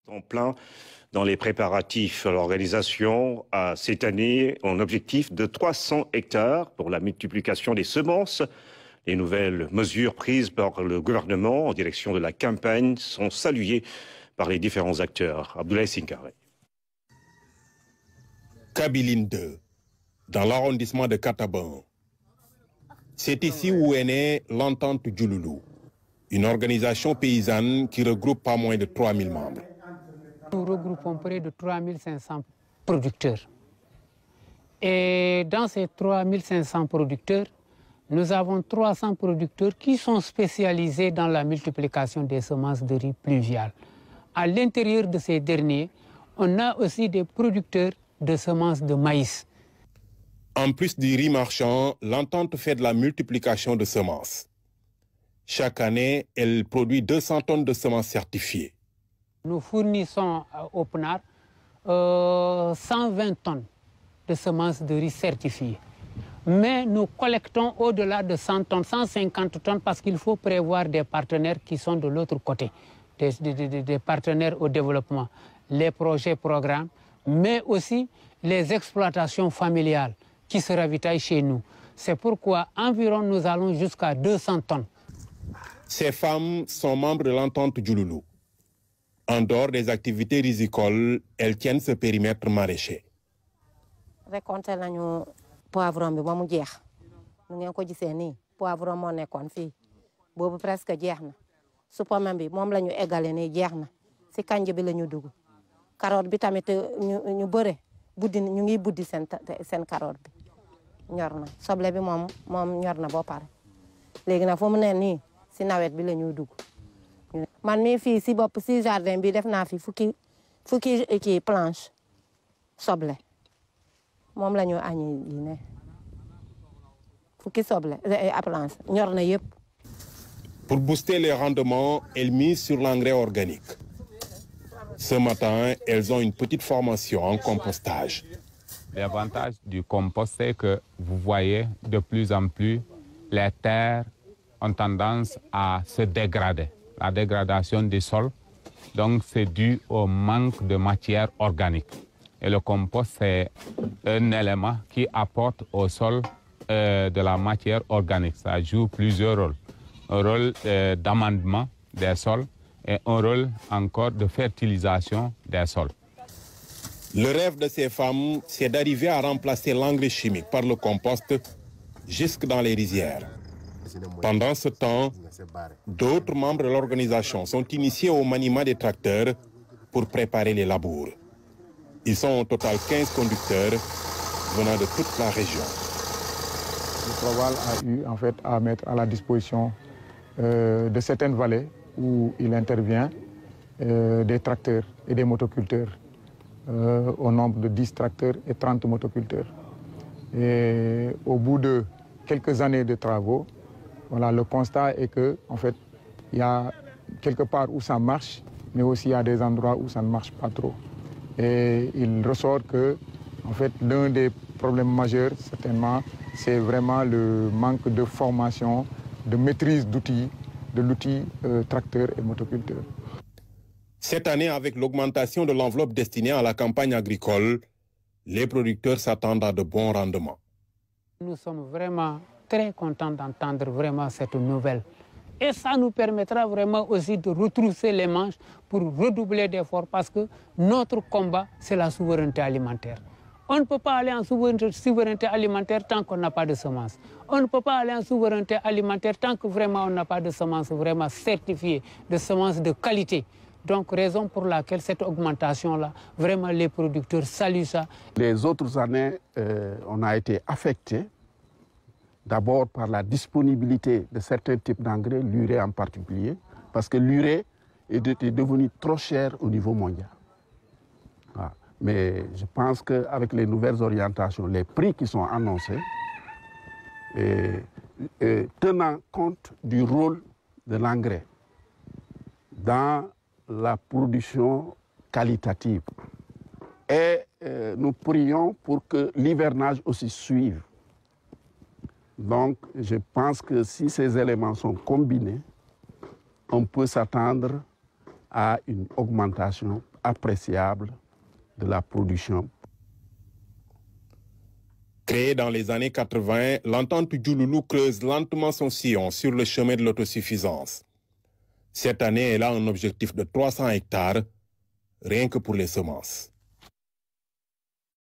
En plein dans les préparatifs à l'organisation à cette année, un objectif de 300 hectares pour la multiplication des semences. Les nouvelles mesures prises par le gouvernement en direction de la campagne sont saluées par les différents acteurs. Abdoulaye Sinkare. Kabiline 2, dans l'arrondissement de Kataban. C'est ici où est née l'entente Djouloulou, une organisation paysanne qui regroupe pas moins de 3000 membres. Nous regroupons près de 3500 producteurs. Et dans ces 3500 producteurs, nous avons 300 producteurs qui sont spécialisés dans la multiplication des semences de riz pluviales. À l'intérieur de ces derniers, on a aussi des producteurs de semences de maïs. En plus du riz marchand, l'entente fait de la multiplication de semences. Chaque année, elle produit 200 tonnes de semences certifiées. Nous fournissons au PNAR 120 tonnes de semences de riz certifiées. Mais nous collectons au-delà de 100 tonnes, 150 tonnes, parce qu'il faut prévoir des partenaires qui sont de l'autre côté, des partenaires au développement, les projets, programmes, mais aussi les exploitations familiales qui se ravitaillent chez nous. C'est pourquoi environ nous allons jusqu'à 200 tonnes. Ces femmes sont membres de l'entente Djouloulou. En dehors des activités rizicoles, elles tiennent ce périmètre maraîcher. Récolté nañu poivron bi ba mu jeex nu ngeen ko gisee nii poivron moo nekkoon fii boobu presque jeex na su pomme bi moom la ñu eggale nii jeex na si kànja bi la ñu dugg carotte bi tamit ñu bëre buddi ñu ngi buddi seen carotte bi ñor na soble bi moom ñor na ba pare léegi nag fu mu ne nii si nawet bi la ñuy dugg. Man mii fii si bopp si jardin bi def naa fi fukki planche soble moom la ñu añi yi ne fukki soble à planche ñor na yëpp. Pour booster les rendements, elles misent sur l'engrais organique. Ce matin, elles ont une petite formation en compostage. L'avantage du compost, c'est que vous voyez de plus en plus les terres ont tendance à se dégrader. La dégradation des sols, donc c'est dû au manque de matière organique. Et le compost, c'est un élément qui apporte au sol de la matière organique. Ça joue plusieurs rôles. Un rôle d'amendement des sols et un rôle encore de fertilisation des sols. Le rêve de ces femmes, c'est d'arriver à remplacer l'engrais chimique par le compost jusque dans les rizières. Pendant ce temps, d'autres membres de l'organisation sont initiés au maniement des tracteurs pour préparer les labours. Ils sont au total 15 conducteurs venant de toute la région. Le Proval a eu en fait à mettre à la disposition de certaines vallées où il intervient des tracteurs et des motoculteurs au nombre de 10 tracteurs et 30 motoculteurs. Et au bout de quelques années de travaux, voilà, le constat est que, en fait, il y a quelque part où ça marche, mais aussi il y a des endroits où ça ne marche pas trop. Et il ressort que, en fait, l'un des problèmes majeurs, certainement, c'est vraiment le manque de formation, de maîtrise d'outils, de l'outil tracteur et motoculteur. Cette année, avec l'augmentation de l'enveloppe destinée à la campagne agricole, les producteurs s'attendent à de bons rendements. Nous sommes vraiment très contents d'entendre vraiment cette nouvelle. Et ça nous permettra vraiment aussi de retrousser les manches pour redoubler d'efforts parce que notre combat, c'est la souveraineté alimentaire. On ne peut pas aller en souveraineté alimentaire tant qu'on n'a pas de semences. On ne peut pas aller en souveraineté alimentaire tant que vraiment on n'a pas de semences vraiment certifiées, de semences de qualité. Donc, raison pour laquelle cette augmentation-là, vraiment les producteurs saluent ça. Les autres années, on a été affectés. D'abord par la disponibilité de certains types d'engrais, l'urée en particulier, parce que l'urée est devenue trop chère au niveau mondial. Voilà. Mais je pense qu'avec les nouvelles orientations, les prix qui sont annoncés, et tenant compte du rôle de l'engrais dans la production qualitative, et nous prions pour que l'hivernage aussi suive. Donc, je pense que si ces éléments sont combinés, on peut s'attendre à une augmentation appréciable de la production. Créée dans les années 80, l'entente Diouloulou creuse lentement son sillon sur le chemin de l'autosuffisance. Cette année, elle a un objectif de 300 hectares, rien que pour les semences.